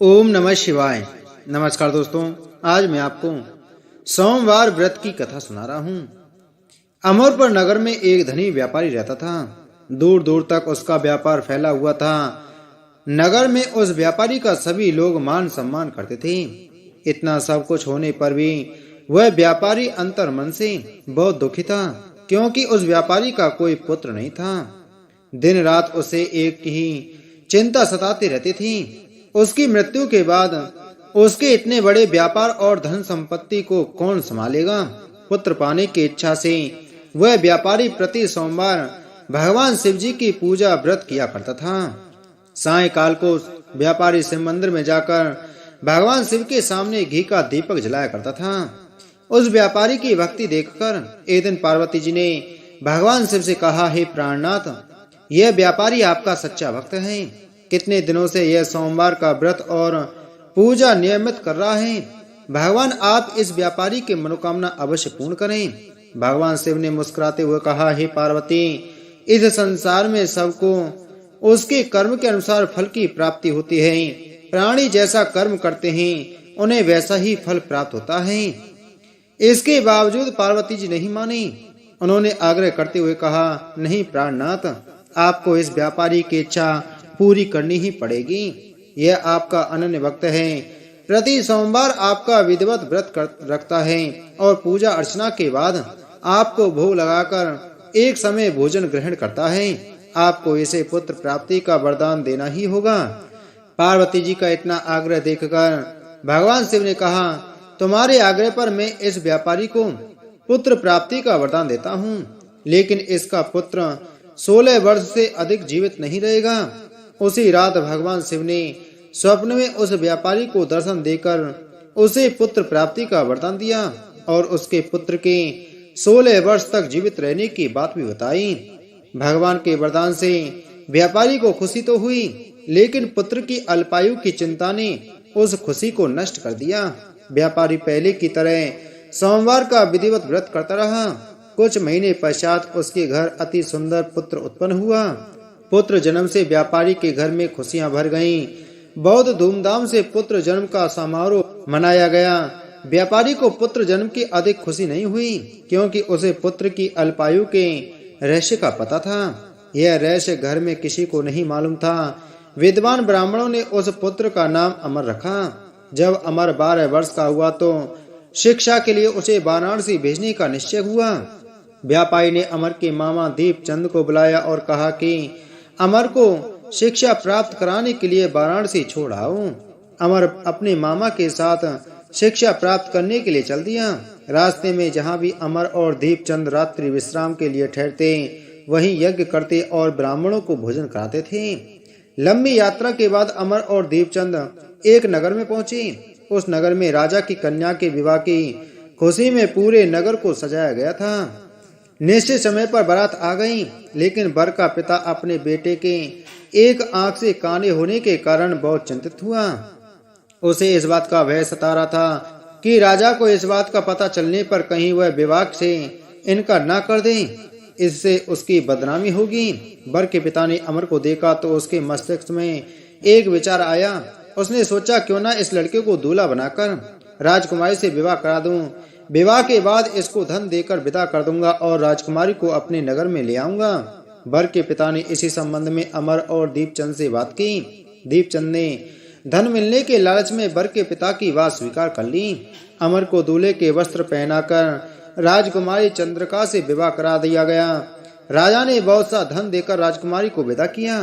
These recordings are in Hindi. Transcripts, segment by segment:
ओम नमः शिवाय। नमस्कार दोस्तों, आज मैं आपको सोमवार व्रत की कथा सुना रहा हूँ। अमरपुर नगर में एक धनी व्यापारी रहता था। दूर दूर तक उसका व्यापार फैला हुआ था। नगर में उस व्यापारी का सभी लोग मान सम्मान करते थे। इतना सब कुछ होने पर भी वह व्यापारी अंतर मन से बहुत दुखी था, क्योंकि उस व्यापारी का कोई पुत्र नहीं था। दिन रात उसे एक ही चिंता सताती रहती थी। उसकी मृत्यु के बाद उसके इतने बड़े व्यापार और धन संपत्ति को कौन संभालेगा। पुत्र पाने की इच्छा से वह व्यापारी प्रति सोमवार भगवान शिव जी की पूजा व्रत किया करता था। सायंकाल को व्यापारी शिव मंदिर में जाकर भगवान शिव के सामने घी का दीपक जलाया करता था। उस व्यापारी की भक्ति देखकर एक दिन पार्वती जी ने भगवान शिव से कहा, हे प्राणनाथ, यह व्यापारी आपका सच्चा भक्त है। कितने दिनों से यह सोमवार का व्रत और पूजा नियमित कर रहा है। भगवान आप इस व्यापारी की मनोकामना अवश्य पूर्ण करें। भगवान शिव ने मुस्कुराते हुए कहा, हे पार्वती, इस संसार में सबको उसके कर्म के अनुसार फल की प्राप्ति होती है। प्राणी जैसा कर्म करते हैं उन्हें वैसा ही फल प्राप्त होता है। इसके बावजूद पार्वती जी नहीं मानी। उन्होंने आग्रह करते हुए कहा, नहीं प्राणनाथ, आपको इस व्यापारी की इच्छा पूरी करनी ही पड़ेगी। यह आपका अनन्य भक्त है। प्रति सोमवार आपका विधिवत व्रत रखता है और पूजा अर्चना के बाद आपको भोग लगाकर एक समय भोजन ग्रहण करता है। आपको इसे पुत्र प्राप्ति का वरदान देना ही होगा। पार्वती जी का इतना आग्रह देखकर भगवान शिव ने कहा, तुम्हारे आग्रह पर मैं इस व्यापारी को पुत्र प्राप्ति का वरदान देता हूँ, लेकिन इसका पुत्र 16 वर्ष से अधिक जीवित नहीं रहेगा। उसी रात भगवान शिव ने स्वप्न में उस व्यापारी को दर्शन देकर उसे पुत्र प्राप्ति का वरदान दिया और उसके पुत्र के 16 वर्ष तक जीवित रहने की बात भी बताई। भगवान के वरदान से व्यापारी को खुशी तो हुई, लेकिन पुत्र की अल्पायु की चिंता ने उस खुशी को नष्ट कर दिया। व्यापारी पहले की तरह सोमवार का विधिवत व्रत करता रहा। कुछ महीने पश्चात उसके घर अति सुंदर पुत्र उत्पन्न हुआ। पुत्र जन्म से व्यापारी के घर में खुशियां भर गईं। बहुत धूमधाम से पुत्र जन्म का समारोह मनाया गया। व्यापारी को पुत्र जन्म की अधिक खुशी नहीं हुई, क्योंकि उसे पुत्र की अल्पायु के रहस्य का पता था। यह रहस्य घर में किसी को नहीं मालूम था। विद्वान ब्राह्मणों ने उस पुत्र का नाम अमर रखा। जब अमर 12 वर्ष का हुआ तो शिक्षा के लिए उसे वाराणसी भेजने का निश्चय हुआ। व्यापारी ने अमर के मामा दीपचंद को बुलाया और कहा कि अमर को शिक्षा प्राप्त कराने के लिए वाराणसी छोड़ आओ। अमर अपने मामा के साथ शिक्षा प्राप्त करने के लिए चल दिया। रास्ते में जहाँ भी अमर और दीपचंद रात्रि विश्राम के लिए ठहरते, वहीं यज्ञ करते और ब्राह्मणों को भोजन कराते थे। लंबी यात्रा के बाद अमर और दीपचंद एक नगर में पहुंचे। उस नगर में राजा की कन्या के विवाह की खुशी में पूरे नगर को सजाया गया था। निश्चित समय पर बारात आ गई, लेकिन वर का पिता अपने बेटे के एक आंख से काने होने के कारण बहुत चिंतित हुआ। उसे इस बात का भय सता रहा था कि राजा को इस बात का पता चलने पर कहीं वह विवाह से इनकार ना कर दे, इससे उसकी बदनामी होगी। वर के पिता ने अमर को देखा तो उसके मस्तिष्क में एक विचार आया। उसने सोचा, क्यों ना इस लड़के को दूल्हा बनाकर राजकुमारी से विवाह करा दूं। विवाह के बाद इसको धन देकर विदा कर दूंगा और राजकुमारी को अपने नगर में ले आऊंगा। वर के पिता ने इसी संबंध में अमर और दीपचंद से बात की। दीपचंद ने धन मिलने के लालच में वर के पिता की बात स्वीकार कर ली। अमर को दूल्हे के वस्त्र पहनाकर राजकुमारी चंद्रिका से विवाह करा दिया गया। राजा ने बहुत सा धन देकर राजकुमारी को विदा किया।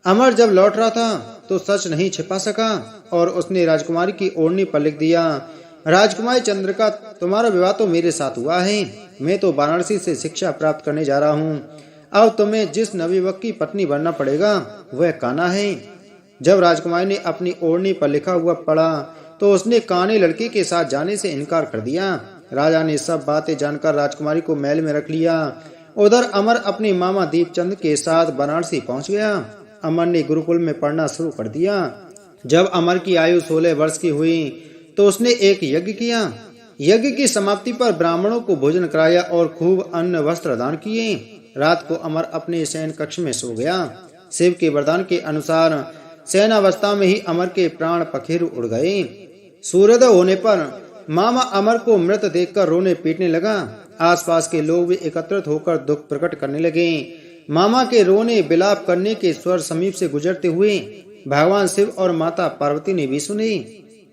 अमर जब लौट रहा था तो सच नहीं छिपा सका और उसने राजकुमारी की ओढ़नी पर लिख दिया, राजकुमारी चंद्रिका, तुम्हारा विवाह तो मेरे साथ हुआ है। मैं तो वाराणसी से शिक्षा प्राप्त करने जा रहा हूँ। अब तुम्हें जिस नवयुवक की पत्नी बनना पड़ेगा वह कान्हा है। जब राजकुमारी ने अपनी ओढ़नी पर लिखा हुआ पढ़ा तो उसने काने लड़के के साथ जाने से इनकार कर दिया। राजा ने सब बातें जानकर राजकुमारी को महल में रख लिया। उधर अमर अपने मामा दीपचंद के साथ वाराणसी पहुंच गया। अमर ने गुरुकुल में पढ़ना शुरू कर दिया। जब अमर की आयु 16 वर्ष की हुई तो उसने एक यज्ञ किया। यज्ञ की समाप्ति पर ब्राह्मणों को भोजन कराया और खूब अन्न वस्त्र दान किए। रात को अमर अपने शयन कक्ष में सो गया। शिव के वरदान के अनुसार शयनावस्था में ही अमर के प्राण पखेरु उड़ गए। सूर्योदय होने पर मामा अमर को मृत देखकर रोने पीटने लगा। आसपास के लोग भी एकत्रित होकर दुख प्रकट करने लगे। मामा के रोने बिलाप करने के स्वर समीप से गुजरते हुए भगवान शिव और माता पार्वती ने भी सुने।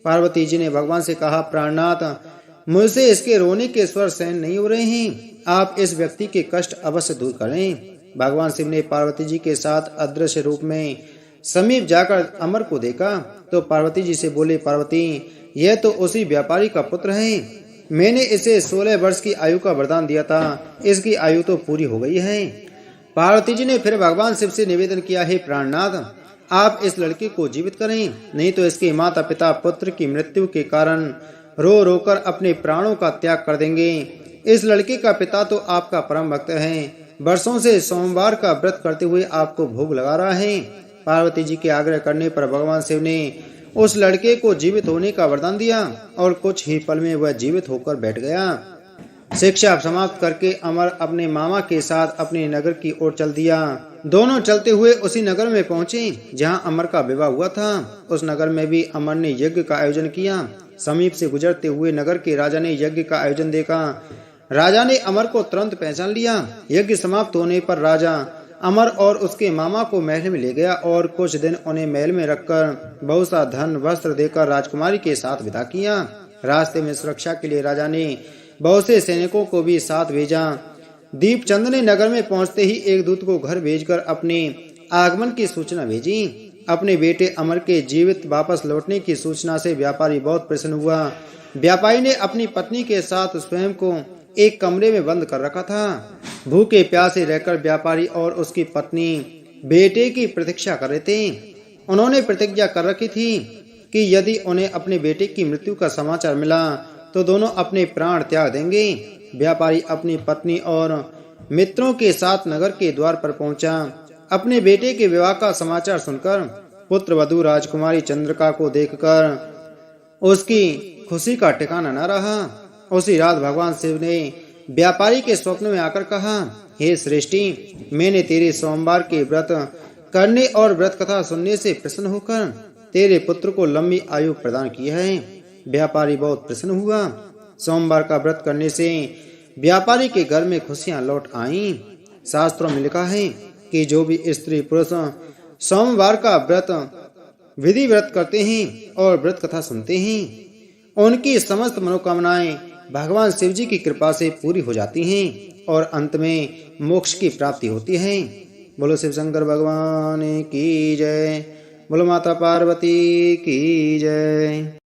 पार्वती जी ने भगवान से कहा, प्राणनाथ, मुझसे इसके रोने के स्वर सहन नहीं हो रहे हैं। आप इस व्यक्ति के कष्ट अवश्य दूर करें। भगवान शिव ने पार्वती जी के साथ अदृश्य रूप में समीप जाकर अमर को देखा तो पार्वती जी से बोले, पार्वती, यह तो उसी व्यापारी का पुत्र है। मैंने इसे 16 वर्ष की आयु का वरदान दिया था, इसकी आयु तो पूरी हो गई है। पार्वती जी ने फिर भगवान शिव से निवेदन किया, है प्राणनाथ, आप इस लड़के को जीवित करें, नहीं तो इसके माता पिता पुत्र की मृत्यु के कारण रो रो कर अपने प्राणों का त्याग कर देंगे। इस लड़के का पिता तो आपका परम भक्त है, वर्षों से सोमवार का व्रत करते हुए आपको भोग लगा रहा है। पार्वती जी के आग्रह करने पर भगवान शिव ने उस लड़के को जीवित होने का वरदान दिया और कुछ ही पल में वह जीवित होकर बैठ गया। शिक्षा समाप्त करके अमर अपने मामा के साथ अपने नगर की ओर चल दिया। दोनों चलते हुए उसी नगर में पहुंचे जहां अमर का विवाह हुआ था। उस नगर में भी अमर ने यज्ञ का आयोजन किया। समीप से गुजरते हुए नगर के राजा ने यज्ञ का आयोजन देखा। राजा ने अमर को तुरंत पहचान लिया। यज्ञ समाप्त होने पर राजा अमर और उसके मामा को महल में ले गया और कुछ दिन उन्हें महल में रखकर बहुत सा धन वस्त्र देकर राजकुमारी के साथ विदा किया। रास्ते में सुरक्षा के लिए राजा ने बहुत से सैनिकों को भी साथ भेजा। दीपचंद ने नगर में पहुंचते ही एक दूत को घर भेजकर अपने आगमन की सूचना भेजी। अपने बेटे अमर के जीवित वापस लौटने की सूचना से व्यापारी बहुत प्रसन्न हुआ। व्यापारी ने अपनी पत्नी के साथ स्वयं को एक कमरे में बंद कर रखा था। भूखे प्यासे रहकर व्यापारी और उसकी पत्नी बेटे की प्रतीक्षा कर रहे थे। उन्होंने प्रतिज्ञा कर रखी थी कि यदि उन्हें अपने बेटे की मृत्यु का समाचार मिला तो दोनों अपने प्राण त्याग देंगे। व्यापारी अपनी पत्नी और मित्रों के साथ नगर के द्वार पर पहुंचा। अपने बेटे के विवाह का समाचार सुनकर पुत्र वधू राजकुमारी चंद्रिका को देखकर उसकी खुशी का ठिकाना न रहा। उसी रात भगवान शिव ने व्यापारी के स्वप्न में आकर कहा, हे सृष्टि, मैंने तेरे सोमवार के व्रत करने और व्रत कथा सुनने से प्रसन्न होकर तेरे पुत्र को लंबी आयु प्रदान की है। व्यापारी बहुत प्रसन्न हुआ। सोमवार का व्रत करने से व्यापारी के घर में खुशियां लौट आईं। शास्त्रों में लिखा है कि जो भी स्त्री पुरुष सोमवार का व्रत विधि व्रत करते हैं और व्रत कथा सुनते हैं, उनकी समस्त मनोकामनाएं भगवान शिव जी की कृपा से पूरी हो जाती हैं और अंत में मोक्ष की प्राप्ति होती है। बोलो शिव शंकर भगवान की जय। बोलो माता पार्वती की जय।